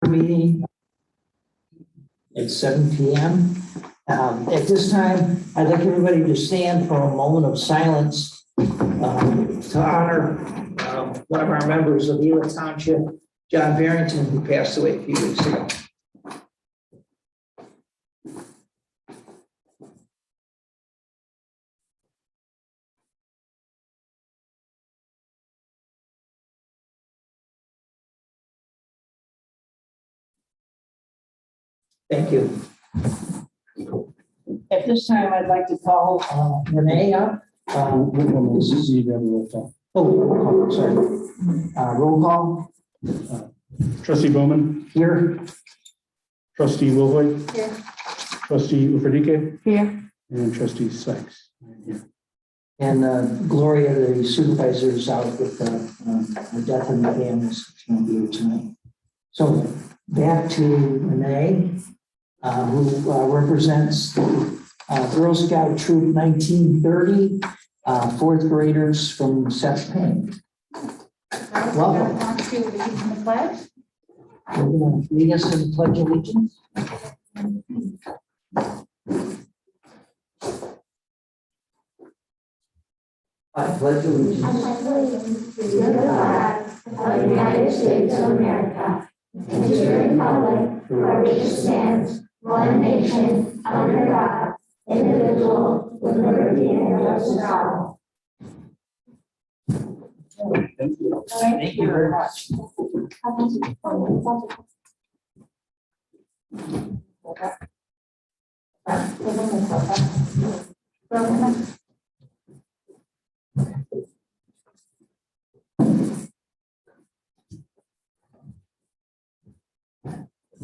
meeting at 7 p.m. At this time, I'd like everybody to stand for a moment of silence to honor one of our members of Ela Township, John Barrington, who passed away a few weeks ago. Thank you. At this time, I'd like to call Renee up. This is roll call. Oh, roll call, sorry. Roll call. Trustee Bowman. Here. Trustee Wilhoit. Here. Trustee Ufredike. Here. And Trustee Sykes. Here. And Gloria, the supervisor, is out with the death in the families. She won't be here tonight. So back to Renee, who represents Girl Scout Troop 1930, fourth graders from Seth Payne. Welcome. Want to lead in the pledge? You're going to lead us in the Pledge of Allegiance. I pledge allegiance to the flag of the United States of America and to the republic for which it stands, one nation, under God, indivisible, with liberty and justice for all. Thank you. Thank you very much.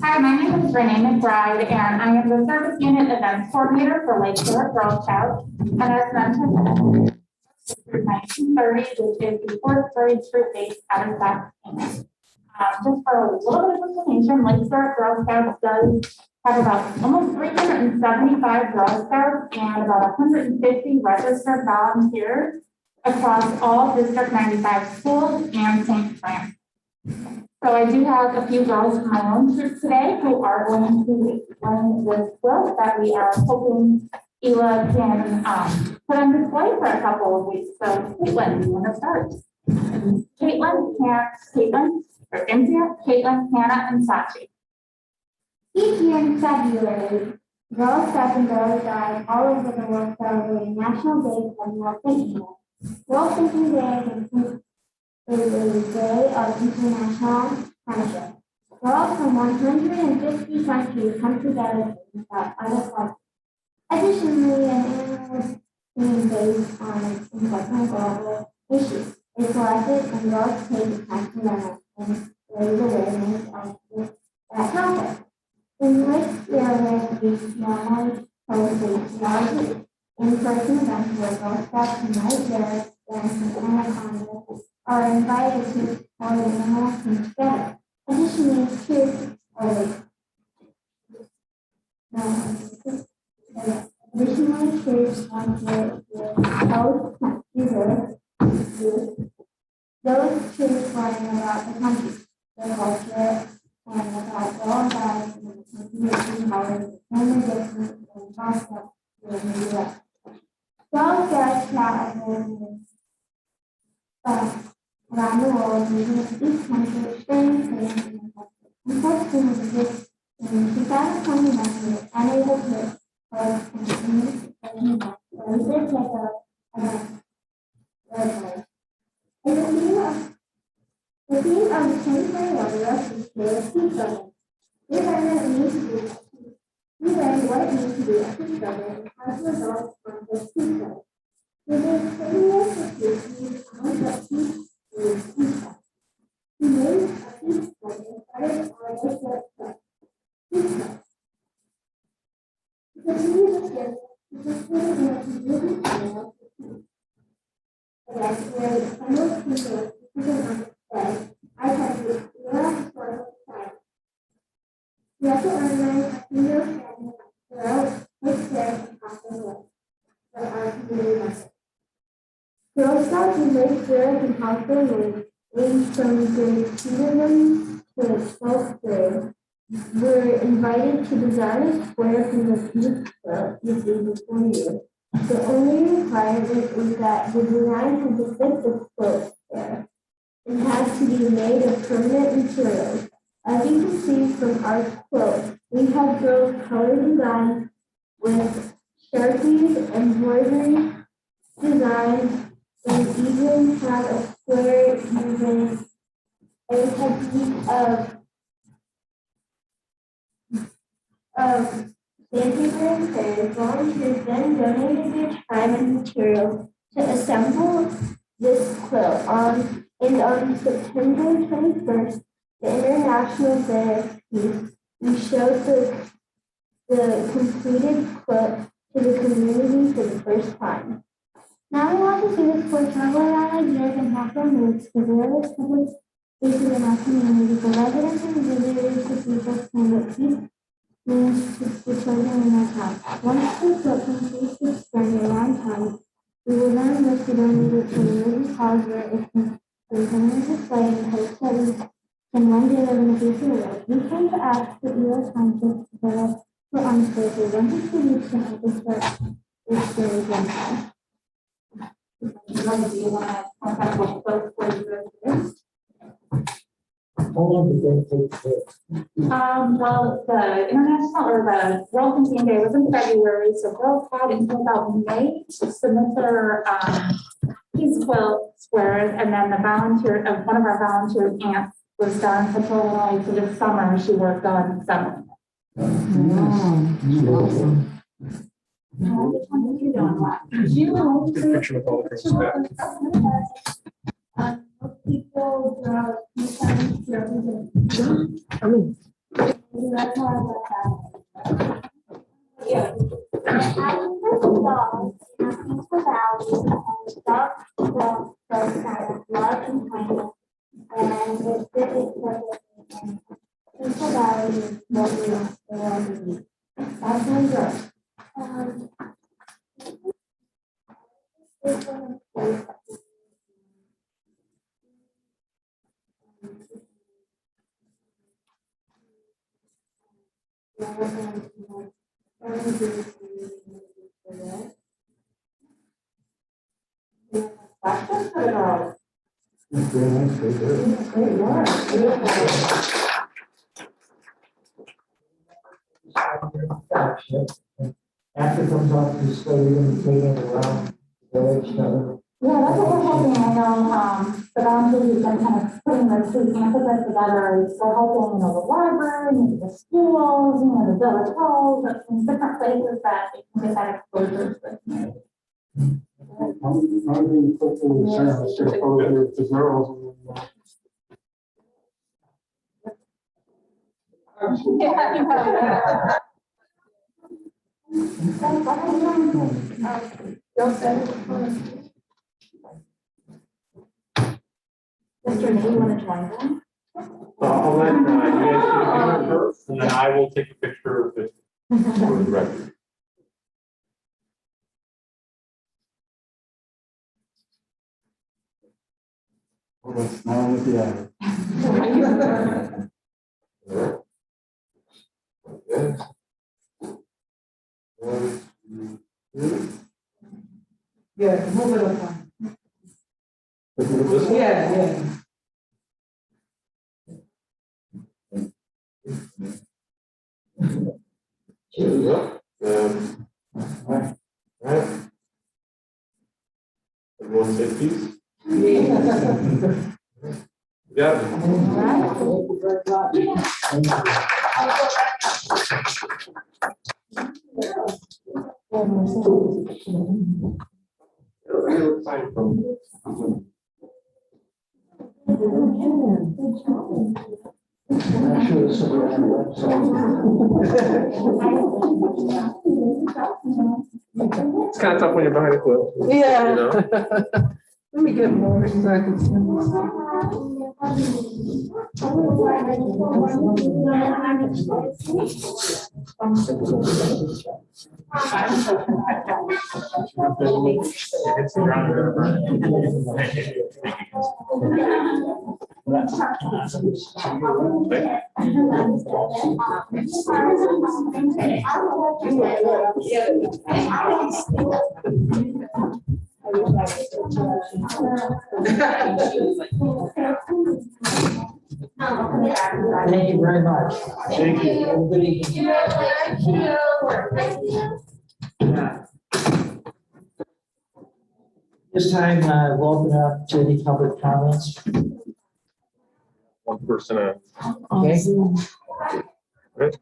Hi, my name is Renee McBride, and I am the Service Unit Events Coordinator for Lake Shore Girl Scouts. And as mentioned, 1930, which is the fourth grade troop based out of South Canaan. Just for a little bit of information, Lake Shore Girl Scouts does have about almost 375 Girl Scouts and about 150 registered volunteers across all District 95 schools and St. Francis. So I do have a few girls from my own troop today who are going to learn this quilt that we are hoping Ela can put on display for a couple of weeks. So Caitlin, you want to start? Caitlin, Hannah, and Sachi. Each year in February, Girl Scouts and Girl Guides all over the world celebrate National Day of World Thinking Day. World Thinking Day is a day of international friendship. Girls from 150 countries come together to discuss other projects. Additionally, an annual theme based on important global issues is selected, and girls take the time to learn and raise awareness of that topic. In which area we normally host a large in-person event where Girl Scouts unite their dances and anacondas are invited to hold an animal team together. Additionally, troops want to host those troops learning about the country, the culture, and about all guides and the community knowledge and the difference in concepts in the U.S. Girl Scouts travel around the world, using each country experience and unfortunately, in 2021, we were unable to host an event, but we did take a event. The theme of the 2021 Rush is Creative Peace Building. We learned what it means to be a peace builder and how to resolve conflict peacefully. We made clear situations on what peace is peaceful. We made a peace builder started our relationship peaceful. To continue this journey, we participated in a community panel event where the panel speakers presented on display. I titled Ela Historical Society. We also organized a single family girl take care and pass away for our community members. Girl Scouts in Lake Shore and Hospital range from grade kindergarten to to 12th grade were invited to design a square from the piece quilt with ages 4 years. The only requirement is that the design has to fit the quilt square. It has to be made of permanent materials. As you can see from our quilt, we have built color designs with Sharpies, embroidery designs, and even have a square using a technique of sandpaper and clay. Volunteers then donated their time and materials to assemble this quilt and on September 21st, the International Day of Peace, we showed the completed quilt to the community for the first time. Now we want to see this quilt travel around ideas and have them roots to various public spaces in our community. The residents and visitors to see firsthand what peace means to the children in our town. Once the quilt completes its journey around town, we will then look to donate it to the religious cause where it can continue to display and hope that we can one day live in a peaceful world. We came to ask the Ela Township to put us on stage. We wanted to reach to help us start this story one time. Do you want to talk about what both ways you How long did that take place? Well, the international or the World Contain Day was in February, so girls had until about May to submit their peace quilt squares, and then one of our volunteer aunts was done Central Illinois for this summer. She worked on some. Picture with all the girls back. People draw sometimes represent. That's how I yeah. Having the dogs, asking for values, and dogs love kind of love and kindness. And it's good and peaceful values what we want the world to be. That's my girl. Questions for the girls? Very nice, very good. Great work. After it comes off the display, we're going to be taking it around the village. Yeah, that's what we're hoping. I know the volunteers have been kind of putting the two campuses together. We're hoping, the library, maybe the schools, the village halls, and different places that they can get that exposure to the community. I'm being quickly service to the girls. Mr. Nate, you want to join them? I'll let you guys take a picture first, and then I will take a picture of it for the record. Let's smile with the eye. Yeah, move it up one. This one? Yeah. All right. Everyone say peace. Yeah. I'm sure there's somebody on the website. It's kind of tough when you're behind a quilt. Yeah. You know? Let me get more so I can see. It's the ground, you're gonna burn it. Thank you very much. Thank you. Have a good evening. This time, we'll open up to any public comments. One person, Okay. right?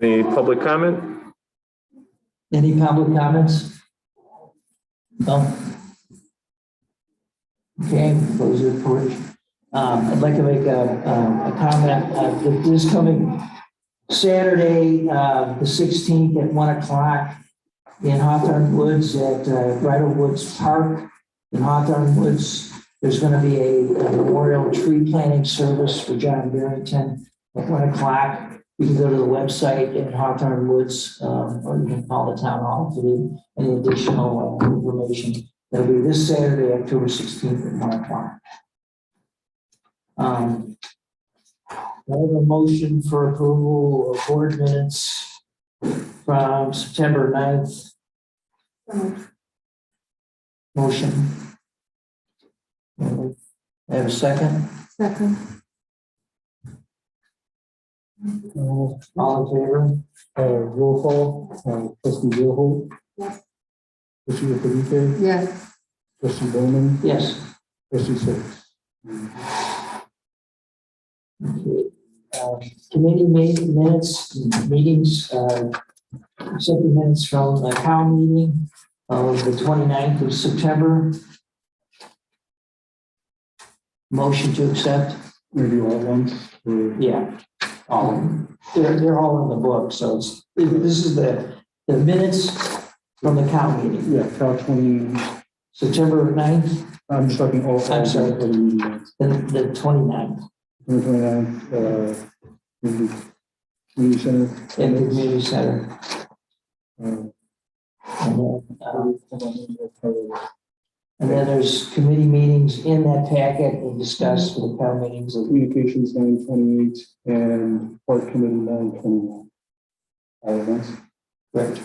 Any public comment? Any public comments? No? Okay, close the report. I'd like to make a comment. This coming Saturday, the 16th at 1 o'clock in Hawthorne Woods at Bridal Woods Park in Hawthorne Woods, there's going to be a memorial tree planting service for John Barrington at 1 o'clock. You can go to the website in Hawthorne Woods, or you can call the town hall to do any additional information. That'll be this Saturday, October 16th at 1 o'clock. I have a motion for approval of board minutes from September 9th. Motion. I have a second. Second. All in favor? Roll call, trustee Wilhoit. Yes. Trustee Felipe, Yes. trustee Bowman, Yes. trustee Six. Okay. Committee minutes, meetings, second minutes from the town meeting of the 29th of September. Motion to accept. Maybe all at once. or- Yeah. They're all in the book, so this is the minutes from the town meeting, Yeah, Cal 20, September 9th, I'm just talking all. I'm sorry. All the meeting minutes. the 29th, 29th, community center. at the community center. Uh, And then there's committee meetings in that packet and discussed for the town meetings. Communications 9/28 and park committee 9/21. All at once. Correct.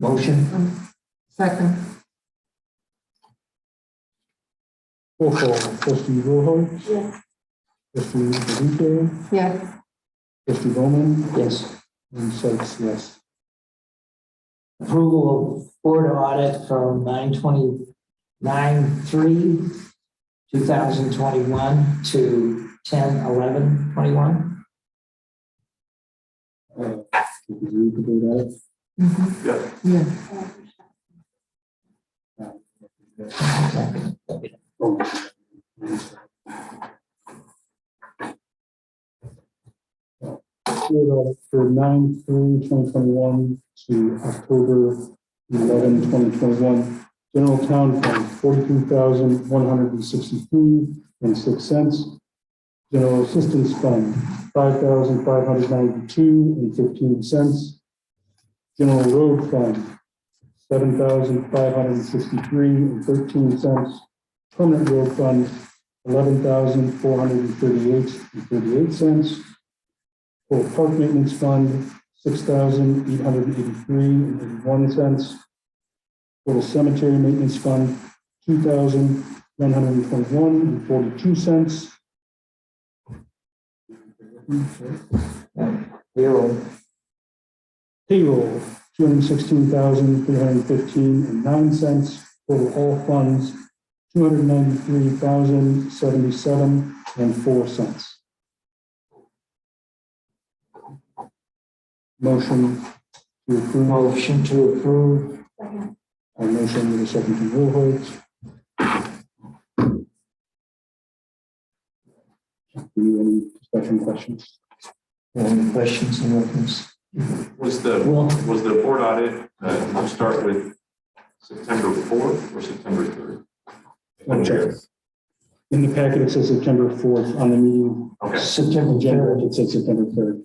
Motion, Second. Roll call, trustee Wilhoit. Yes. Trustee Felipe, Yes. trustee Bowman, yes. and Sykes, yes. Approval of board audit from 9/29/2021 to 10/11/21. Did you read the date out? Yeah. Oh. Board audit for 9/3/2021 to October 11/2021. General town fund, 42,163.06. General assistance fund, 5,592.15. General road fund, 7,563.13. Permanent road fund, 11,438.38. Total park maintenance fund, 6,883.81. Total cemetery maintenance fund, 2,121.42. Zero. Payroll, 216,315.09. Total all funds, 293,077.04. Motion to approve. Motion to approve. A motion with a second from Wilhoit. Any discussion questions? Any questions and reference? Was Well, the board audit, to start with September 4th or September 3rd? I'll check. In the packet, it says September 4th. On the meeting Okay. September agenda, 3rd. it says September 3rd.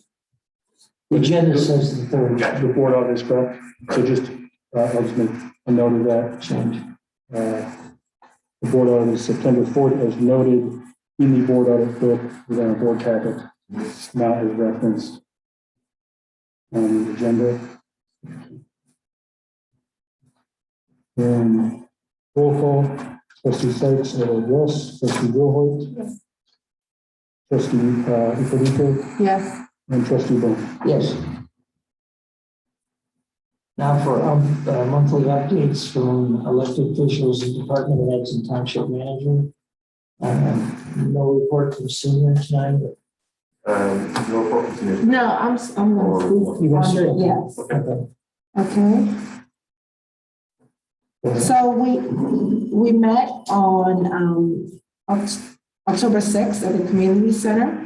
The agenda says the third. The board audit is correct. So just, I'll just make a note of that. Change. The board audit is September 4th, as noted in the board audit book within our board packet. Now is referenced on the agenda. And roll call, trustee Sykes, yes, trustee Wilhoit. Yes. Trustee Ippolito, Yes. and trustee Bowman. Yes. Now for monthly updates from elected officials and department heads and township manager. No report from senior tonight. No problem. No, I'm gonna speak. You want to say? Yes. Okay. Okay. So we met on October 6th at the community center.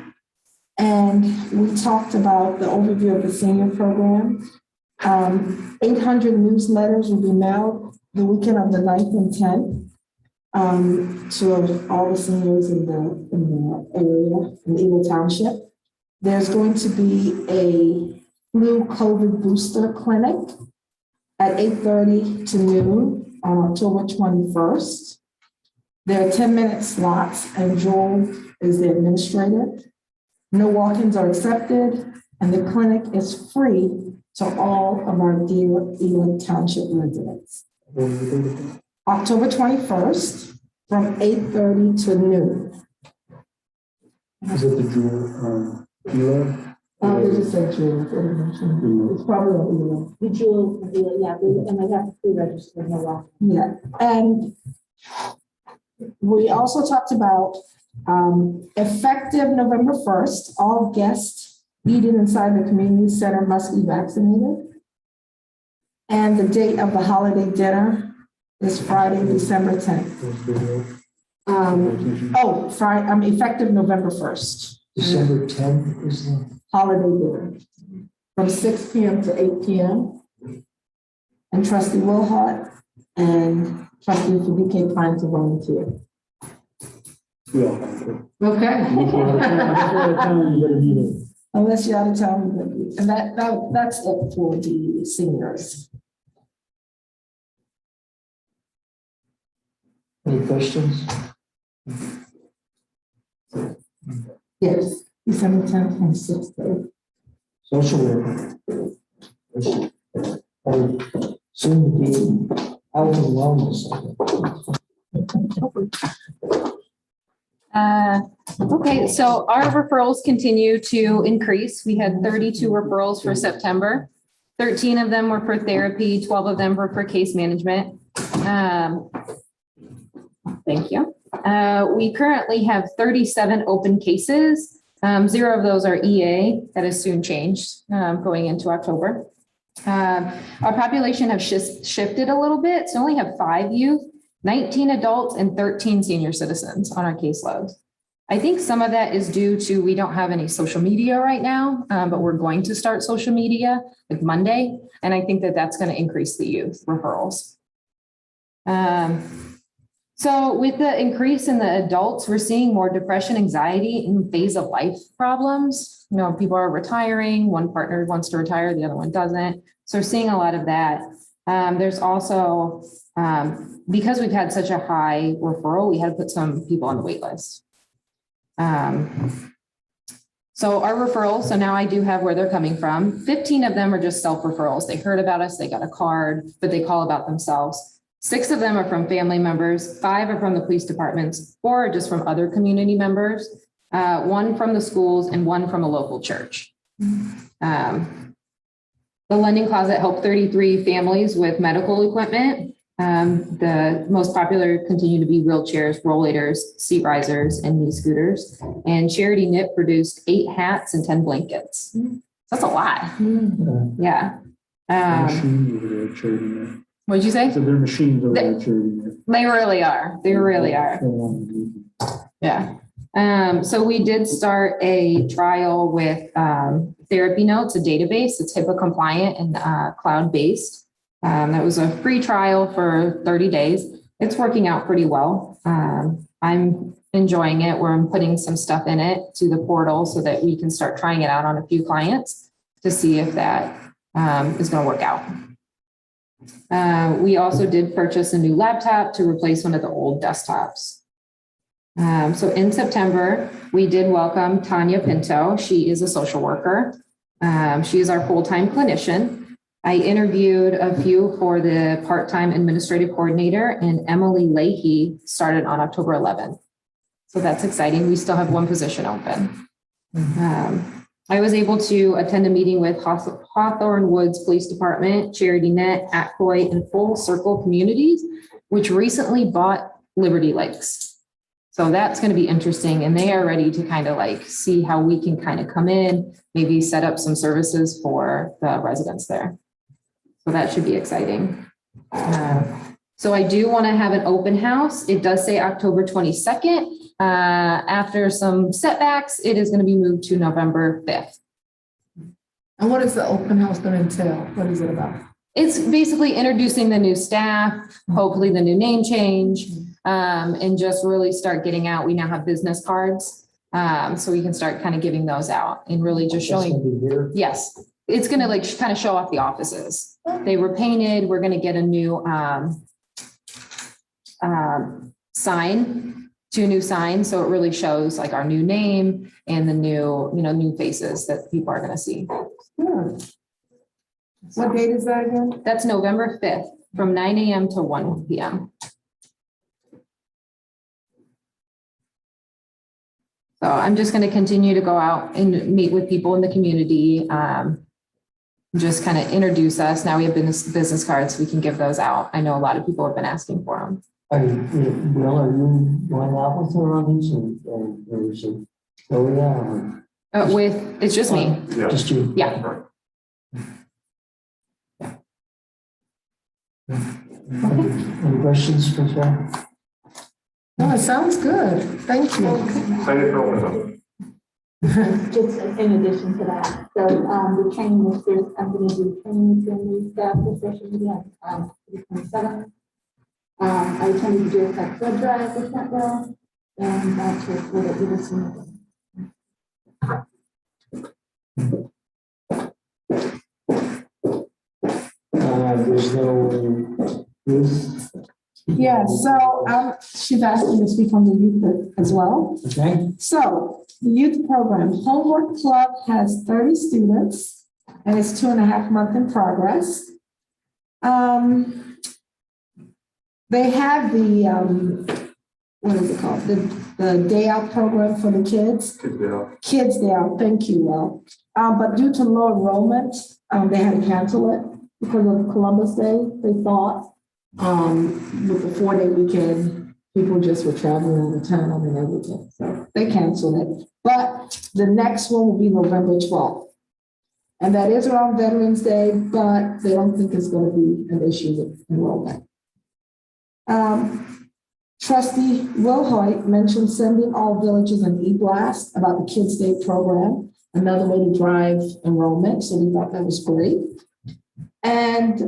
And we talked about the overview of the senior program. 800 newsletters will be mailed the weekend of the 9th and 10th to all the seniors in the area, in Ela Township. There's going to be a flu COVID booster clinic at 8:30 to noon on October 21st. There are 10-minute slots, and Joel is the administrator. No walk-ins are accepted, and the clinic is free to all of our dear Ela Township residents. October 21st, from 8:30 to noon. Is it the jewel, Ela? They just said Jewel. It's probably Ela. The jewel, yeah, and I have to pre-register, no walk. Yeah, and we also talked about effective November 1st, all guests eating inside the community center must be vaccinated. And the date of the holiday dinner is Friday, December 10th. Effective November 1st, December 10th is the. holiday dinner from 6 p.m. to 8 p.m. And trustee Wilhart and trustee Fabike plan to volunteer. We all have to. Okay. If you're out of town, you better be there. Unless you're out of town, and that's it for the seniors. Any questions? Yes, December 10th from 6 to 8. Social worker. Soon to be health and wellness. Okay, so our referrals continue to increase. We had 32 referrals for September. 13 of them were for therapy, 12 of them were for case management. Thank you. We currently have 37 open cases. 0 of those are EA. That has soon changed going into October. Our population have shifted a little bit. So we only have 5 youth, 19 adults, and 13 senior citizens on our caseload. I think some of that is due to we don't have any social media right now, but we're going to start social media like Monday. And I think that that's going to increase the youth referrals. So with the increase in the adults, we're seeing more depression, anxiety, and phase of life problems. You know, people are retiring. One partner wants to retire, the other one doesn't. So we're seeing a lot of that. There's also, because we've had such a high referral, we had to put some people on the wait list. So our referrals, so now I do have where they're coming from. 15 of them are just self-referrals. They heard about us, they got a card, but they call about themselves. 6 of them are from family members, 5 are from the police departments, 4 are just from other community members, 1 from the schools, and 1 from a local church. The lending closet helped 33 families with medical equipment. The most popular continue to be wheelchairs, rollators, seat risers, and knee scooters. And Charity Knit produced 8 hats and 10 blankets. That's a lot. Yeah. Machines over there, charity net. What'd you say? So they're machines over there, charity net. They really are. They really are. Yeah. So we did start a trial with Therapy Notes, a database. It's HIPAA compliant and cloud-based. That was a free trial for 30 days. It's working out pretty well. I'm enjoying it where I'm putting some stuff in it to the portal so that we can start trying it out on a few clients to see if that is going to work out. We also did purchase a new laptop to replace one of the old desktops. So in September, we did welcome Tanya Pinto. She is a social worker. She is our full-time clinician. I interviewed a few for the part-time administrative coordinator, and Emily Leahy started on October 11th. So that's exciting. We still have one position open. I was able to attend a meeting with Hawthorne Woods Police Department, Charity Net, Ackroyd, and Full Circle Communities, which recently bought Liberty Lakes. So that's going to be interesting. And they are ready to kind of like see how we can kind of come in, maybe set up some services for the residents there. So that should be exciting. So I do want to have an open house. It does say October 22nd. After some setbacks, it is going to be moved to November 5th. And what is the open house going to entail? What is it about? It's basically introducing the new staff, hopefully the new name change, and just really start getting out. We now have business cards, so we can start kind of giving those out and really just That's showing. gonna be here. Yes, it's going to like kind of show off the offices. They were painted. We're going to get a new sign, 2 new signs. So it really shows like our new name and the new, new faces that people are going to see. Good. What date is that again? That's November 5th from 9 a.m. to 1 p.m. So I'm just going to continue to go out and meet with people in the community. Just kind of introduce us. Now we have business cards. We can give those out. I know a lot of people have been asking for them. Are you going out with her on these or is it Gloria or It's just me. just you? Yeah. Any questions for Sarah? No, it sounds good. Thank you. Excited for open Just in addition to that, so the training is there's, I'm going to do training to new staff position again, the 27th. I attended the geotech blood drive with that girl, and that's just what it was. There's no youth, Yeah, so she's asked me to speak on the youth as well. okay? So the youth program, Homework Club has 30 students and it's 2.5 months in progress. They have the, what is it called? The day out program for the kids. Kids Day Out, thank you, Will. But due to low enrollment, they had to cancel it because of Columbus Day, they thought. With the 4-day weekend, people just were traveling out of town and everything, so they canceled it. But the next one will be November 12th. And that is around Veterans Day, but they don't think it's going to be an issue with enrollment. Trustee Will Hoyt mentioned sending all villages an e-blast about the Kids Day program, another way to drive enrollment, so we thought that was great. And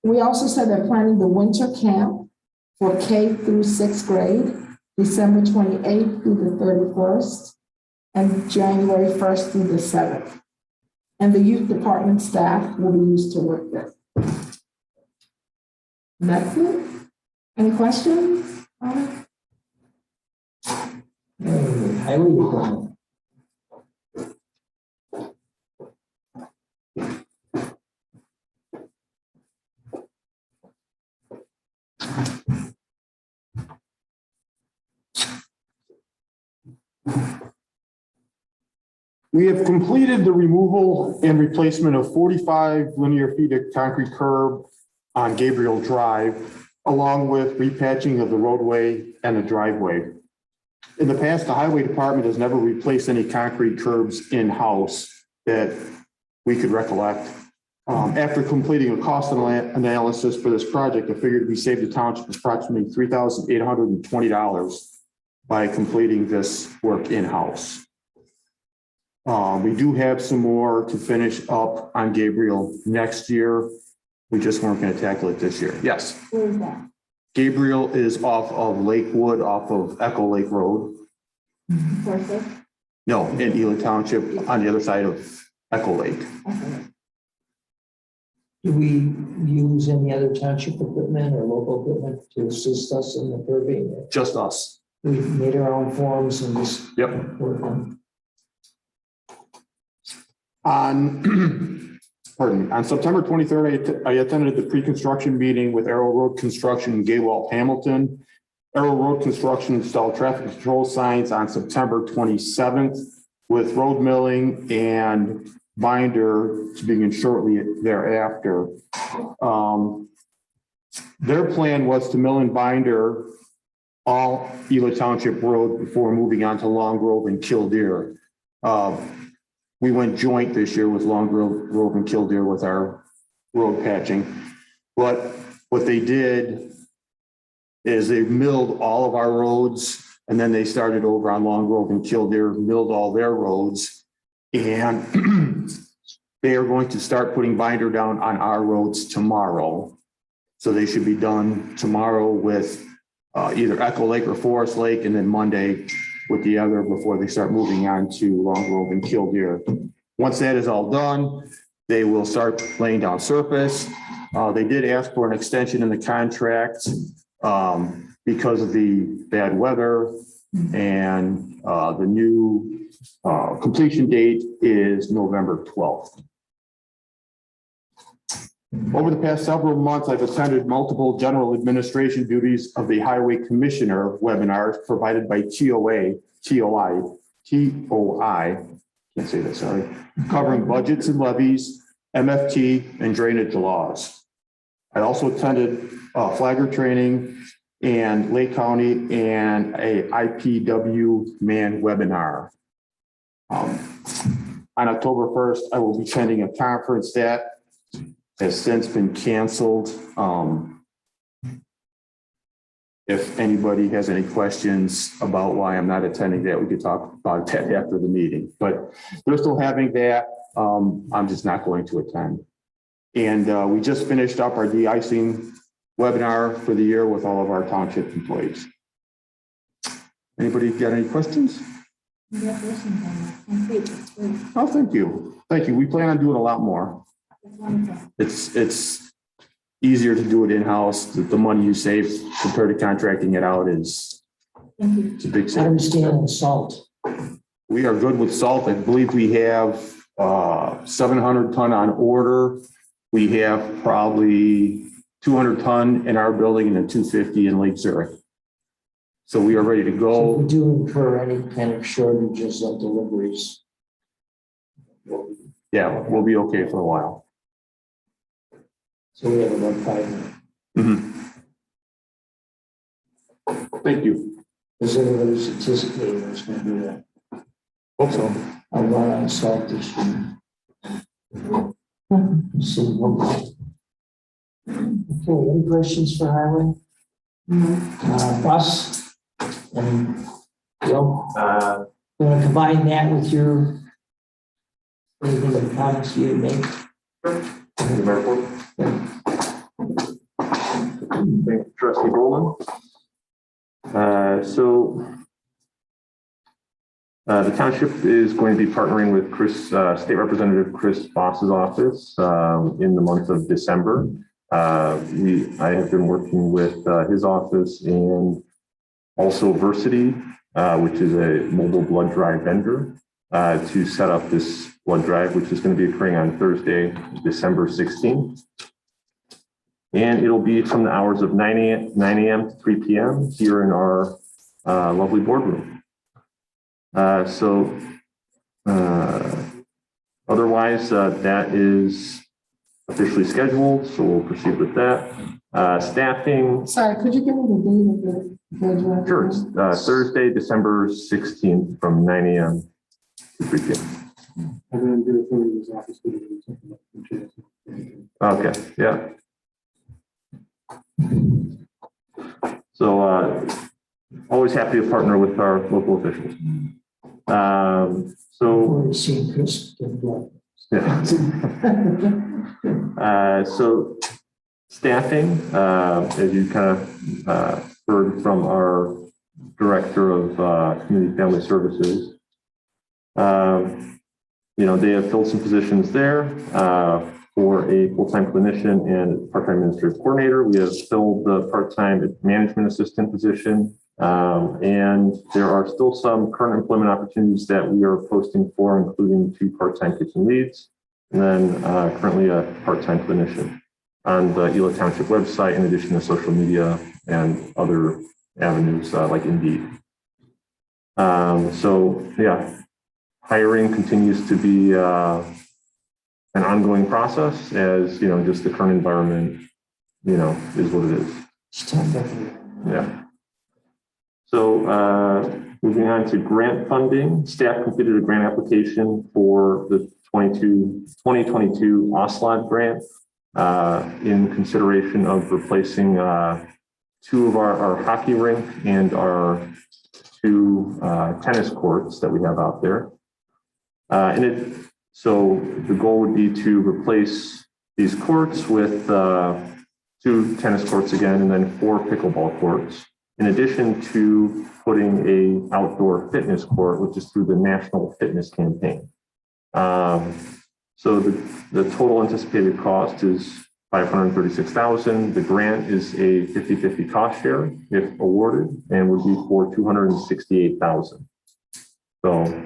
we also said they're planning the winter camp for K through 6th grade, December 28th through the 31st, and January 1st through the 7th. And the youth department staff will be used to work with. And that's it. Any questions? Highway department. We have completed the removal and replacement of 45 linear feet of concrete curb on Gabriel Drive, along with repatching of the roadway and the driveway. In the past, the highway department has never replaced any concrete curbs in-house that we could recollect. After completing a cost analysis for this project, I figured we saved the township approximately $3,820 by completing this work in-house. We do have some more to finish up on Gabriel next year. We just weren't going to tackle it this year. Yes. Where is that? Gabriel is off of Lakewood, off of Echo Lake Road. Sources? No, in Ela Township on the other side of Echo Lake. Do we use any other township equipment or local equipment to assist us in the curbing? Just us. We made our own forms and just Yep. work on. On, pardon me, on September 23rd, I attended the pre-construction meeting with Arrow Road Construction in Gaywell, Hamilton. Arrow Road Construction installed traffic control signs on September 27th with road milling and binder to begin shortly thereafter. Their plan was to mill and binder all Ela Township Road before moving on to Long Grove and Killdeer. We went joint this year with Long Grove and Killdeer with our road patching. But what they did is they milled all of our roads, and then they started over on Long Grove and Killdeer, milled all their roads. And they are going to start putting binder down on our roads tomorrow. So they should be done tomorrow with either Echo Lake or Forest Lake, and then Monday with the other before they start moving on to Long Grove and Killdeer. Once that is all done, they will start laying down surface. They did ask for an extension in the contract because of the bad weather, and the new completion date is November 12th. Over the past several months, I've attended multiple general administration duties of the Highway Commissioner webinars provided by TOI, can't say that, sorry, covering budgets and levies, MFT, and drainage laws. I also attended flagger training and Lake County and a IPW man webinar. On October 1st, I will be attending a conference that has since been canceled. If anybody has any questions about why I'm not attending that, we could talk about that after the meeting, but they're still having that. I'm just not going to attend. And we just finished up our de-icing webinar for the year with all of our township employees. Anybody got any questions? Congratulations on that. And great, it's great. Oh, thank you. Thank you. We plan on doing a lot more. It's wonderful. It's easier to do it in-house. The money you save compared to contracting it out is Thank you. it's a big I savings. understand the salt. We are good with salt. I believe we have 700 ton on order. We have probably 200 ton in our building and then 250 in Lake Zurich. So we are ready to So if go. we do incur any kind of shortages of deliveries. Yeah, we'll be okay for a while. So we have about 5 minutes. Mhm. Thank you. Because everybody's anticipating there's going to be a, Hope so. a run on salt this year. So, okay, any questions for highway? Bus? And, Bill, you want to combine that with your, anything in the comments you make? Thank you, Trustee Boland. The township is going to be partnering with State Representative Chris Boss's office in the month of December. I have been working with his office and also Versity, which is a mobile blood drive vendor, to set up this blood drive, which is going to be occurring on Thursday, December 16th. And it'll be from the hours of 9 a.m. to 3 p.m. here in our lovely boardroom. Otherwise, that is officially scheduled, so we'll proceed with that. Staffing. Sorry, could you give me the date of the drive? Sure, it's Thursday, December 16th from 9 a.m. to 3 p.m. I'm going to do it for his office. Okay, yeah. So always happy to partner with our local officials. We're seeing Chris get blood. Yeah. So staffing, as you kind of heard from our Director of Community Family Services, they have filled some positions there for a full-time clinician and part-time administrative coordinator. We have filled the part-time management assistant position. And there are still some current employment opportunities that we are posting for, including 2 part-time kitchen leads, and then currently a part-time clinician on the Ela Township website, in addition to social media and other avenues like Indeed. So yeah, hiring continues to be an ongoing process, as just the current environment, is what it is. It's tough, definitely. Yeah. So moving on to grant funding, staff completed a grant application for the 2022 OSLOD grant in consideration of replacing 2 of our hockey rink and our 2 tennis courts that we have out there. So the goal would be to replace these courts with 2 tennis courts again, and then 4 pickleball courts, in addition to putting a outdoor fitness court, which is through the National Fitness Campaign. So the total anticipated cost is $536,000. The grant is a 50-50 cost share if awarded, and would be for $268,000. So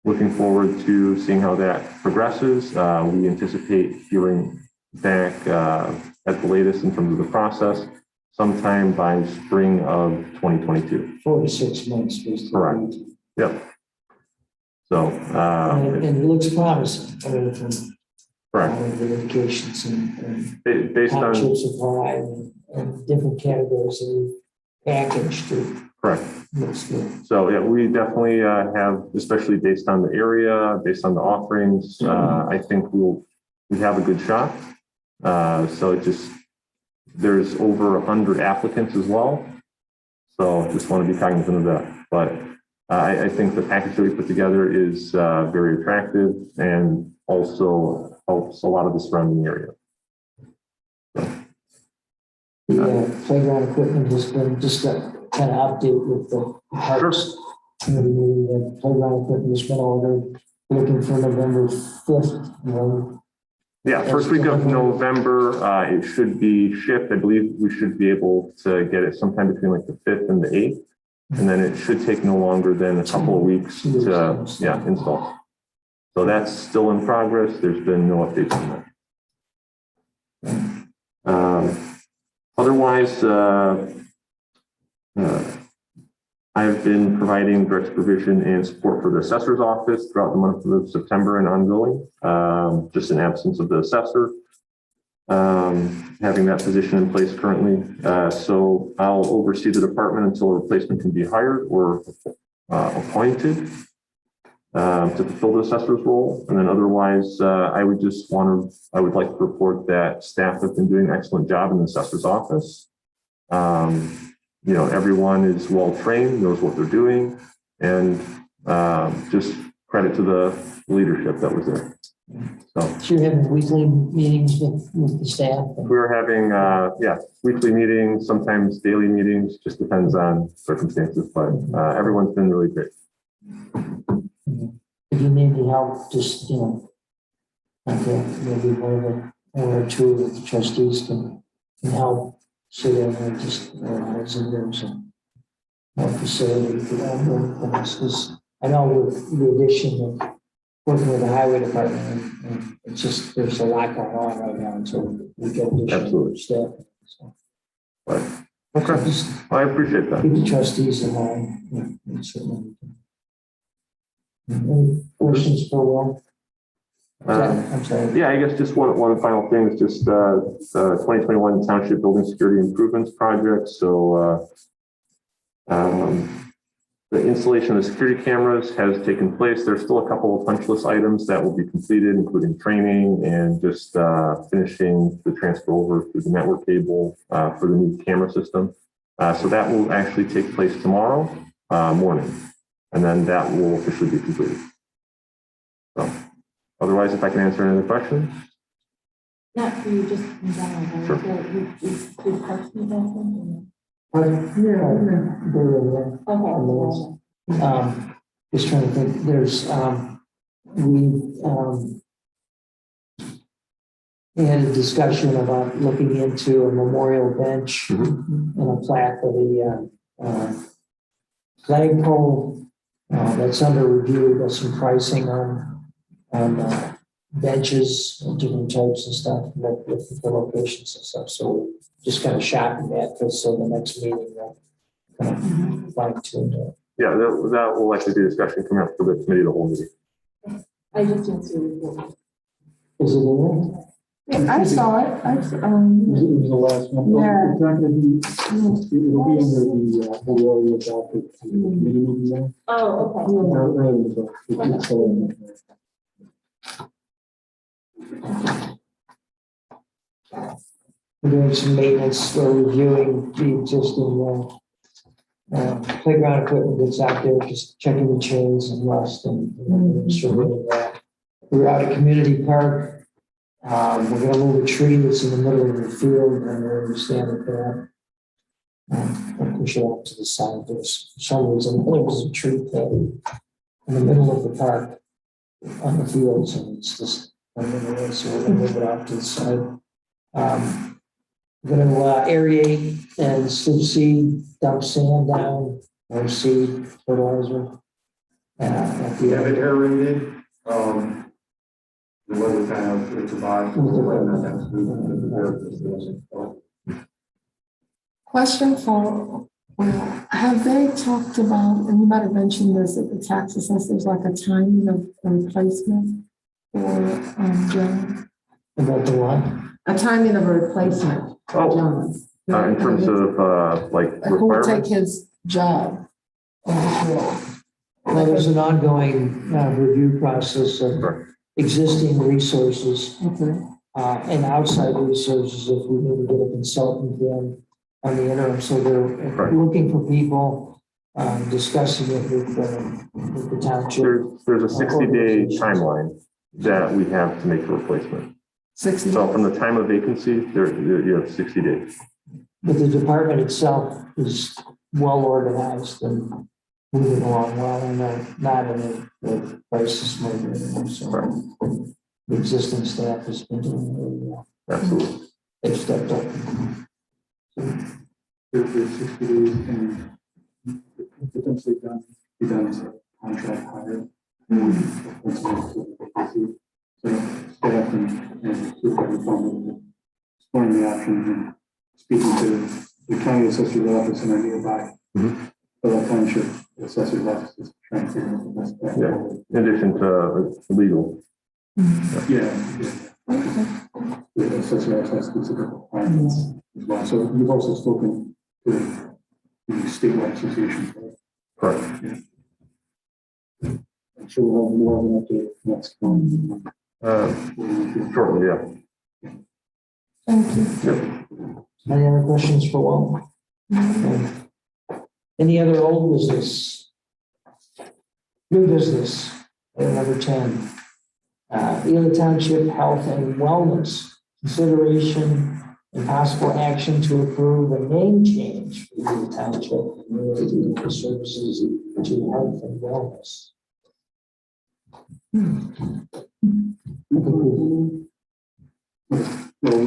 looking forward to seeing how that progresses. We anticipate hearing back at the latest in terms of the process sometime by spring of 2022. 4 to 6 months. Correct. Yep. So, and it looks promising, from correct. all of the indications and Based on, townships supply and different categories that we packaged to. correct. Looks good. So yeah, we definitely have, especially based on the area, based on the offerings, I think we have a good shot. So there's over 100 applicants as well. So just want to be cognizant of that. But I think the package that we put together is very attractive and also helps a lot of the surrounding area. The playground equipment has been just a kind of update with the parks committee meeting. The playground equipment has been ordered, looking for November 5th. Yeah, first week of November, it should be shipped. I believe we should be able to get it sometime between like the 5th and the 8th. And then it should take no longer than a couple of weeks to install. So that's still in progress. There's been no updates on that. Otherwise, I've been providing direct supervision and support for the assessor's office throughout the month of September and ongoing, just in absence of the assessor, having that position in place currently. So I'll oversee the department until a replacement can be hired or appointed to fulfill the assessor's role. And then otherwise, I would like to report that staff have been doing an excellent job in the assessor's office. Everyone is well trained, knows what they're doing, and just credit to the leadership that was there. So you're having weekly meetings with the staff? We're having, weekly meetings, sometimes daily meetings, just depends on circumstances, but everyone's been really great. If you need any help, just, maybe one or two of the trustees can help. So that just realize that there's a facility for that. I know with the addition of working with the highway department, and it's just, there's a lot going on right now until we get additional staff. So. But, okay, just I appreciate that. keep the trustees in mind. Any questions for Will? I'm sorry. Yeah, I guess just one final thing is just 2021 Township Building Security Improvements Project. So the installation of the security cameras has taken place. There's still a couple of punch list items that will be completed, including training and just finishing the transfer over through the network cable for the new camera system. So that will actually take place tomorrow morning, and then that will officially be completed. So. Otherwise, if I can answer any other questions. Not for you, just in general. Sure. Do parks need that thing? Okay. Just trying to think, there's we had a discussion about looking into a memorial bench and a plaque for the flagpole that's under review. Got some pricing on benches of different types and stuff, with the locations and stuff. So we're just kind of shopping that, so the next meeting we'll kind of fine tune it. Yeah, that will likely be a discussion coming up for the committee of the whole meeting. I just didn't see it. Is it in there? I saw it. It was the last one. Yeah. It's not gonna be, it'll be under the already adopted committee meeting there. Oh, okay. Earlier, so it's still in there. We're doing some maintenance, we're reviewing the existing playground equipment that's out there, just checking the chains and rust and surveying that. We're out at Community Park. We're gonna move a tree that's in the middle of the field, and we understand that. We'll push it out to the side. There's for some reason, there was a tree planted in the middle of the park on the fields, and it's just, so we're gonna move it off to the side. We're gonna aerate and seed, dump sand down, or seed fertilizer. At the We have end. it aerated, the weather kind of, it's about. Question for, well, have they talked about, and you might have mentioned this at the tax assessors, like a timing of replacement for John? About the what? A timing of a replacement for John. In terms of like Who will take requirements, his job or his role? Well, there's an ongoing review process of Sure. existing resources Okay. and outside resources if we need to get a consultant in on the interim. So they're Right. looking for people, discussing it with the township. there's a 60-day timeline that we have to make a replacement. 60. So from the time of vacancy, you have 60 days. But the department itself is well organized and moving along well, and they're not in a crisis mode anymore. So the existing staff has been doing really well. Absolutely. They've stepped up. There's 60 days and potentially be done as a contract hire. So staff and supervisor exploring the options and speaking to the county assessor's office and our nearby. Ela Township assessor's office is trying to figure out the best path Yeah. forward. In addition to legal. Yeah. The assessor has specific requirements as well. So we've also spoken to the statewide association. Correct. I'm sure we'll have more of an update next month. Shortly, yeah. Thank you. Any other questions for Walt? Okay. Any other old business? New business, item number 10. Ela Township Health and Wellness, consideration and possible action to approve a name change for Ela Township related to services to health and wellness. Well,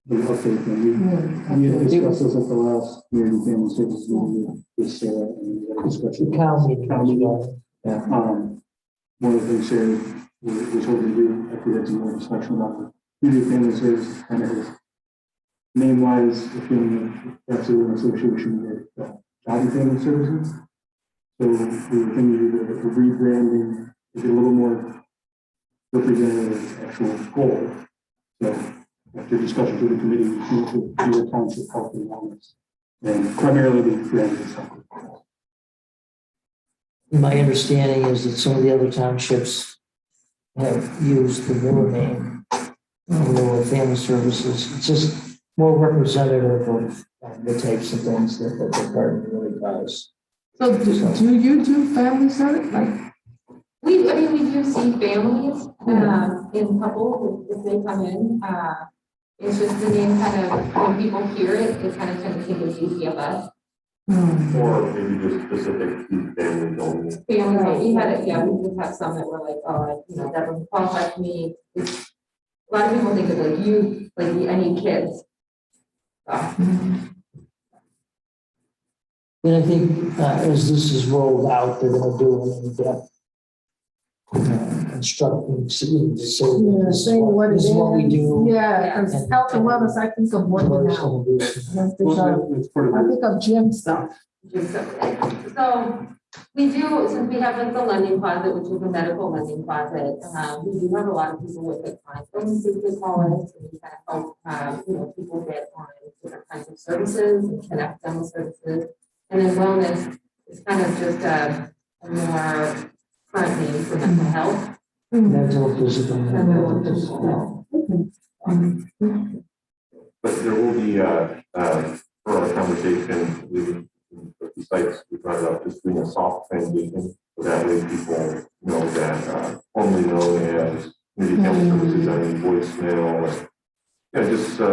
the update, we had discussed this at the last Community Family Services meeting with Sarah and we had a discussion. The county. One of the things Sarah was hoping to do, if we had some more discussion about the Community Family Services, kind of name wise, the feeling of absolute an association with Job and Family Services. So we were thinking the rebranding to get a little more representative of the actual goal. So after discussions with the committee, we moved to Ela Township Health and Wellness, and primarily the brand is health. My understanding is that some of the other townships have used the newer name, Rural Family Services. It's just more representative of the types of things that the department really does. So do you do family service? Like, We do see families, in couples, if they come in, it's just the name kind of, when people hear it, it kind of tends to think of GCFS. Or maybe just specific to families only. Family, we had it, yeah, we did have some that were like, oh, that doesn't qualify for me. A lot of people think of like you, like I need kids. So, And I think as this is rolled out, they're gonna do an in-depth instructing, so this is what we do. Yeah, because health and wellness, I think of working What it's out. gonna do. It's part of I the, think of gym stuff. So we do, since we have like the lending closet, which is a medical lending closet, we do have a lot of people with like chronic illnesses, we call it. So we kind of help, people get on different kinds of services and connect them with services. And then wellness is kind of just a more current need for mental health. Mental, physical. But there will be, for our conversation, with the sites, we brought it up, just doing a soft transition. So that way people know that, formerly known as community family services, I mean, voicemail. Yeah, just so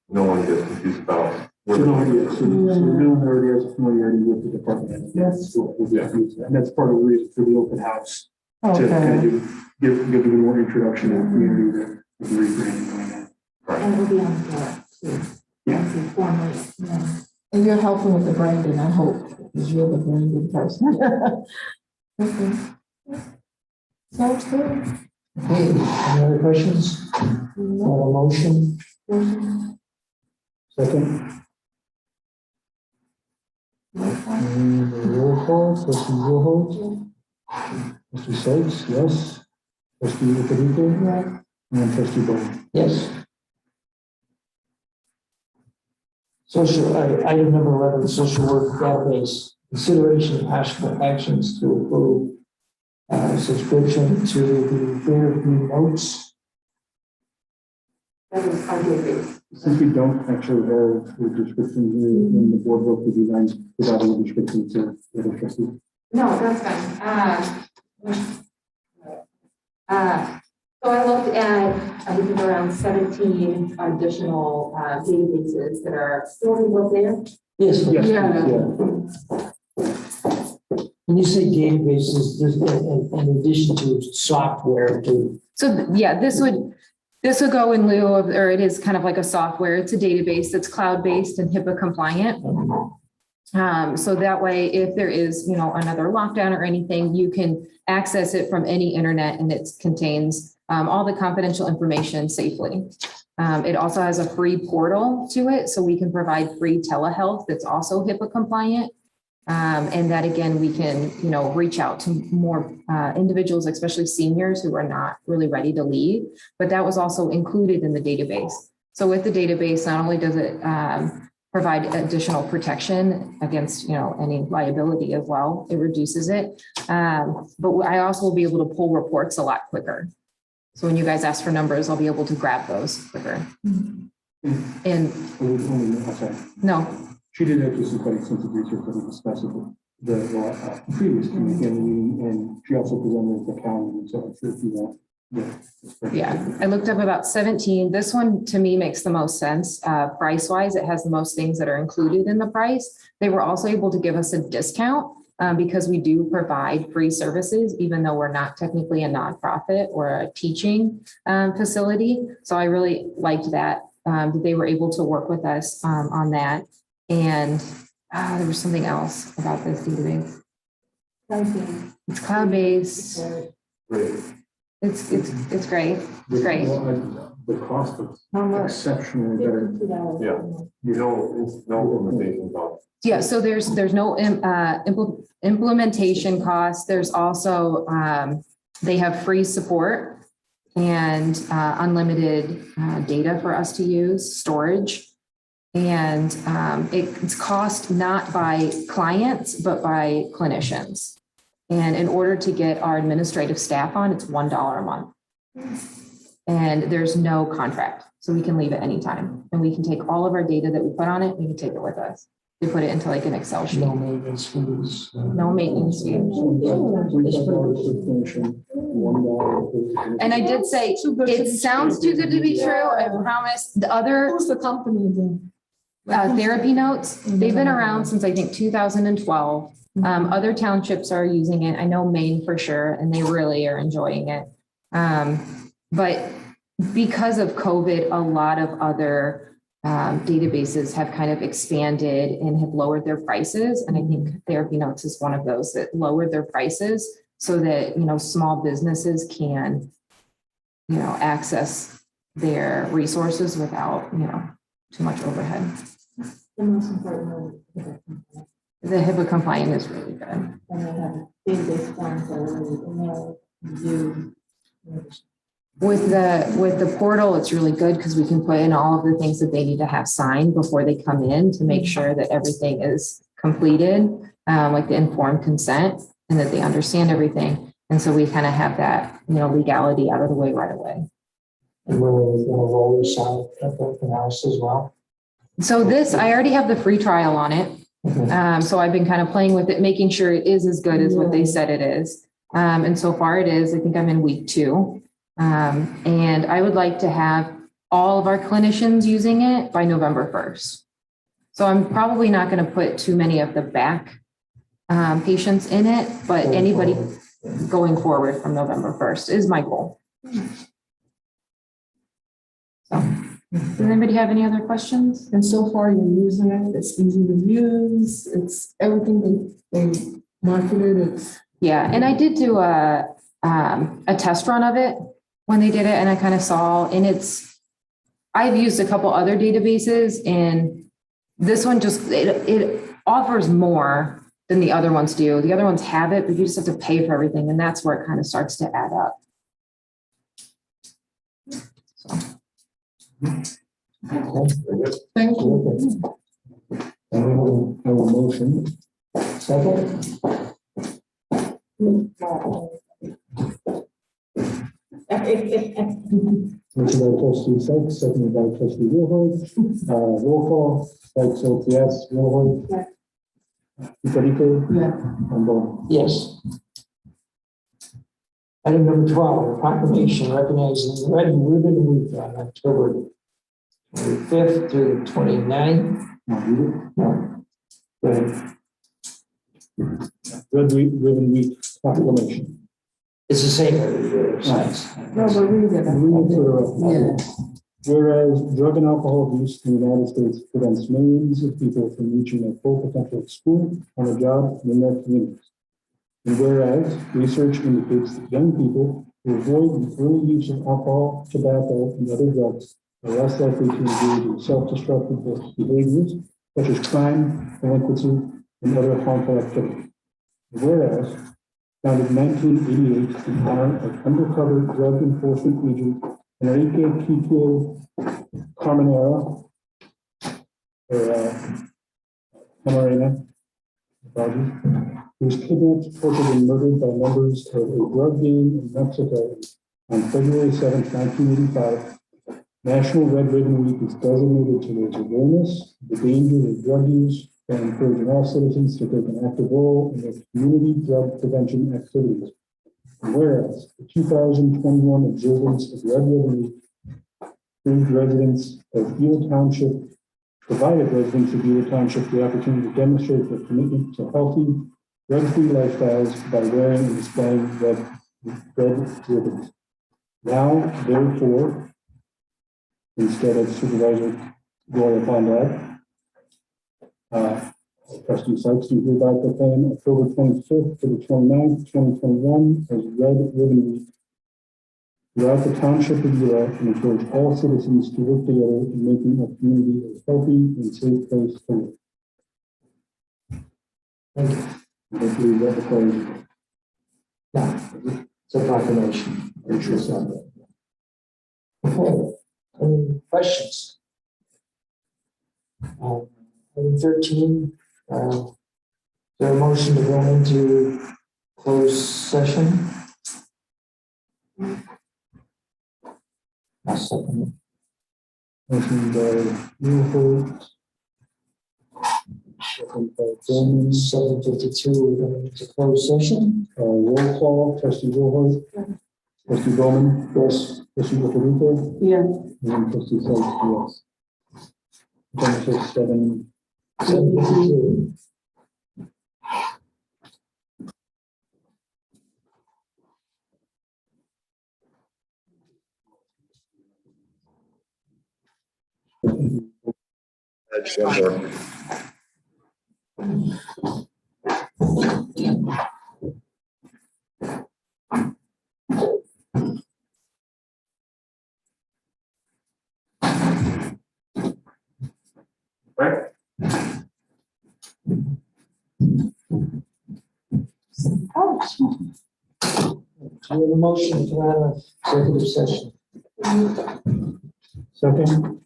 no one gets confused about. so no idea, so no one already has a familiarity with the department. Yes. So we'll be able to use that. And that's part of the reason for the open house, to kind Okay. of give you more introduction to the community that the rebranding going on. And it'll be on the board too. Yeah. Formally, yeah. And you're helping with the branding, I hope, because you're the branding person. Okay. Sounds good. Okay, any other questions? Or a motion? Second? And the roll call, trustee Wilhoit? Trustee Sykes, yes. Trustee Lucadio? Yes. And trustee Bowman? Yes. Social, item number 11, social work database, consideration of possible actions to approve subscription to the Fairview Notes. That is our database. Since we don't actually have the description here in the board book, would you mind providing a description to the other trustees? No, that's fine. So I looked at, I think around 17 additional databases that are still built there. Yes. Yes. Yeah. When you say databases, there's in addition to software to. So yeah, this would go in lieu of, or it is kind of like a software. It's a database that's cloud-based and HIPAA compliant. So that way, if there is, another lockdown or anything, you can access it from any internet and it contains all the confidential information safely. It also has a free portal to it, so we can provide free telehealth that's also HIPAA compliant. And that again, we can, reach out to more individuals, especially seniors who are not really ready to leave, but that was also included in the database. So with the database, not only does it provide additional protection against, any liability as well, it reduces it. But I also will be able to pull reports a lot quicker. So when you guys ask for numbers, I'll be able to grab those quicker. And no. She did actually some quite extensive research that we discussed with the previous community, and she also presented the county, so I'm sure if you want. Yeah, I looked up about 17. This one to me makes the most sense. Price wise, it has the most things that are included in the price. They were also able to give us a discount because we do provide free services, even though we're not technically a nonprofit or a teaching facility. So I really liked that they were able to work with us on that. And there was something else about this database. It's cloud-based. It's great. It's great. The cost is exceptionally better. Yeah. No implementation cost. Yeah, so there's no implementation costs. There's also they have free support and unlimited data for us to use, storage. And it's cost not by clients, but by clinicians. And in order to get our administrative staff on, it's $1 a month. And there's no contract, so we can leave at any time. And we can take all of our data that we put on it, we can take it with us. We put it into like an Excel sheet. No maintenance fees. No maintenance fees. And I did say, it sounds too good to be true. I promise the other. Who's the company again? Therapy notes, they've been around since I think 2012. Other townships are using it. I know Maine for sure, and they really are enjoying it. But because of COVID, a lot of other databases have kind of expanded and have lowered their prices. And I think Therapy Notes is one of those that lowered their prices so that, small businesses can, access their resources without, too much overhead. The most important one. The HIPAA compliant is really good. And they have database forms that are email, you. With the portal, it's really good because we can put in all of the things that they need to have signed before they come in to make sure that everything is completed, like the informed consent, and that they understand everything. And so we kind of have that, legality out of the way right away. And we're going to roll this out at the house as well. So this, I already have the free trial on it. So I've been kind of playing with it, making sure it is as good as what they said it is. And so far it is. I think I'm in week 2. And I would like to have all of our clinicians using it by November 1st. So I'm probably not going to put too many of the back patients in it, but anybody going forward from November 1st is my goal. So, does anybody have any other questions? And so far you're using it, it's easy to use, it's everything they marketed, it's. Yeah, and I did do a test run of it when they did it, and I kind of saw, and I've used a couple other databases, and this one just, it offers more than the other ones do. The other ones have it, but you just have to pay for everything, and that's where it kind of starts to add up. So. Thank you. I will have a motion. Second, Motion by trustee Sykes, seconded by trustee Wilhoit. Roll call, Sykes votes yes, Wilhoit. Nicolito. Yeah. And Bowman. yes. Item number 12, proclamation recognizing Red Ribbon Week on October 25th through the 29th. No. Go ahead. Red Ribbon Week proclamation. It's the same every year. So it's- No, but read it. Read it for the record. Yeah. Whereas drug and alcohol abuse in the United States prevents millions of people from reaching their full potential at school, on a job, and in their communities. And whereas research indicates that young people who avoid the early use of alcohol, tobacco, and other drugs are less likely to engage in self-destructive behaviors such as crime, delinquency, and other harmful activities. And whereas founded in 1988 in honor of undercover drug enforcement agent Enrique Kiko Camarena, Camarena, who was kidnapped, tortured, and murdered by members of a drug gang in Mexico on February 7, 1985. National Red Ribbon Week is designated to raise awareness of the dangers of drug use and encouraging all citizens to take an active role in their community drug prevention activities. And whereas the 2021 observance of Red Ribbon Week provided residents of Ela Township the opportunity to demonstrate their commitment to healthy, drug-free lifestyles by wearing and displaying red ribbons. Now, therefore, instead of Supervisor Gloria Fondad, trustee Sykes, do hereby proclaim October 25th to the 29th, 2021 as Red Ribbon Week throughout the township of Ela, and encourage all citizens to work together in making our community a healthy and safe place to live. Thank you. I believe that requires No, it's a proclamation. Okay, any questions? Item 13, is there a motion to go into closed session? I'll second motion by Newholt. Second by it. Bowman. 7:52, we're going into closed session. Roll call, trustee Wilhoit. Trustee Bowman. Yes. Trustee Nicolito. Yeah. And trustee Sykes, yes. Seven. Right. Do you have a motion to come out of executive session? Second.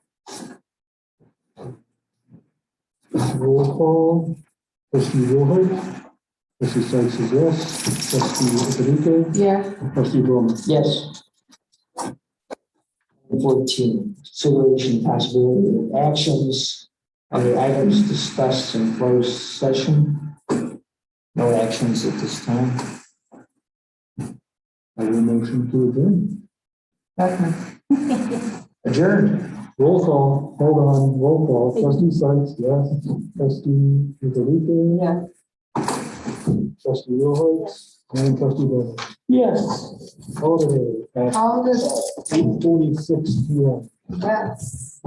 Roll call. Trustee Wilhite. Trustee Sykes is yes. Trustee Federico. Yeah. Trustee Bowman. Yes. 14, consideration and possibility of actions on the items discussed in closed session. No actions at this time. I have a motion to adjourn. Adjourned. Roll call, hold on, roll call. Trustee Sykes, yes. Trustee Federico. Yeah. Trustee Wilhite. And trustee Bowman. Yes. Holiday at All this, 8:46 p.m. yes.